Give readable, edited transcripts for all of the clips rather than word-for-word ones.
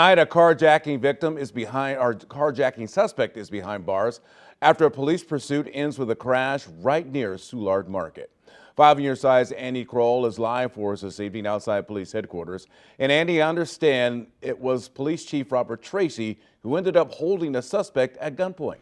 A carjacking victim is behind, or carjacking suspect is behind bars after a police pursuit ends with a crash right near Soulard Market. 5 on your side's Andy Kroll is live for us this evening outside police headquarters. And Andy, I understand it was Police Chief Robert Tracy who ended up holding the suspect at gunpoint.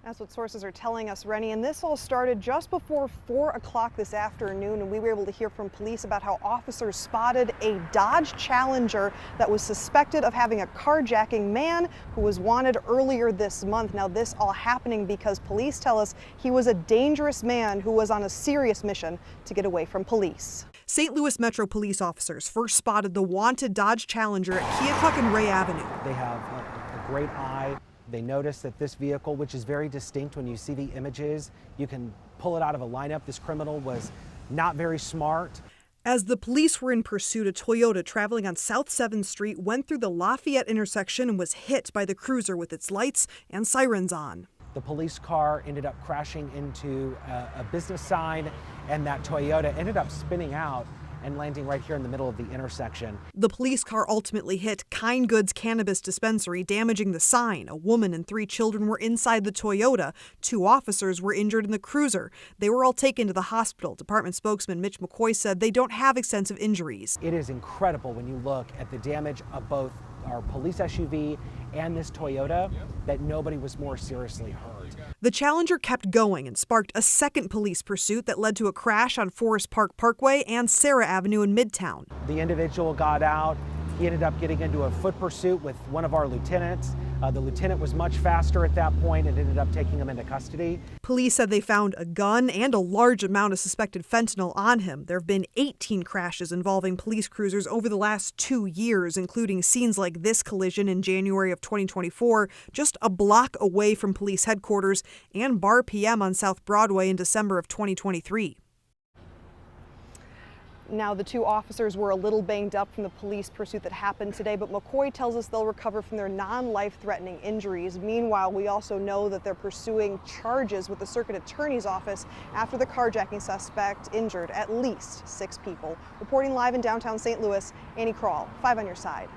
That's what sources are telling us, Rennie, and this all started just before 4 o'clock this afternoon, and we were able to hear from police about how officers spotted a Dodge Challenger that was suspected of having a carjacking man who was wanted earlier this month. Now, this all happening because police tell us he was a dangerous man who was on a serious mission to get away from police. St. Louis Metro police officers first spotted the wanted Dodge Challenger at Keokuk and Ray Avenue. They have a great eye. They notice that this vehicle, which is very distinct when you see the images, you can pull it out of a lineup. This criminal was not very smart. As the police were in pursuit, a Toyota traveling on South 7th Street went through the Lafayette intersection and was hit by the cruiser with its lights and sirens on. The police car ended up crashing into a business sign, and that Toyota ended up spinning out and landing right here in the middle of the intersection. The police car ultimately hit Kind Goods Cannabis Dispensary, damaging the sign. A woman and 3 children were inside the Toyota. 2 officers were injured in the cruiser. They were all taken to the hospital. Department spokesman Mitch McCoy said they don't have extensive injuries. It is incredible when you look at the damage of both our police SUV and this Toyota that nobody was more seriously hurt. The Challenger kept going and sparked a second police pursuit that led to a crash on Forest Park Parkway and Sarah Avenue in Midtown. The individual got out. He ended up getting into a foot pursuit with one of our lieutenants. The lieutenant was much faster at that point and ended up taking him into custody. Police said they found a gun and a large amount of suspected fentanyl on him. There have been 18 crashes involving police cruisers over the last 2 years, including scenes like this collision in January of 2024, just a block away from police headquarters, and Bar PM on South Broadway in December of 2023. Now, the 2 officers were a little banged up from the police pursuit that happened today, but McCoy tells us they'll recover from their non-life-threatening injuries. Meanwhile, we also know that they're pursuing charges with the circuit attorney's office after the carjacking suspect injured at least 6 people. Reporting live in downtown St. Louis, Andy Kroll, 5 on your side.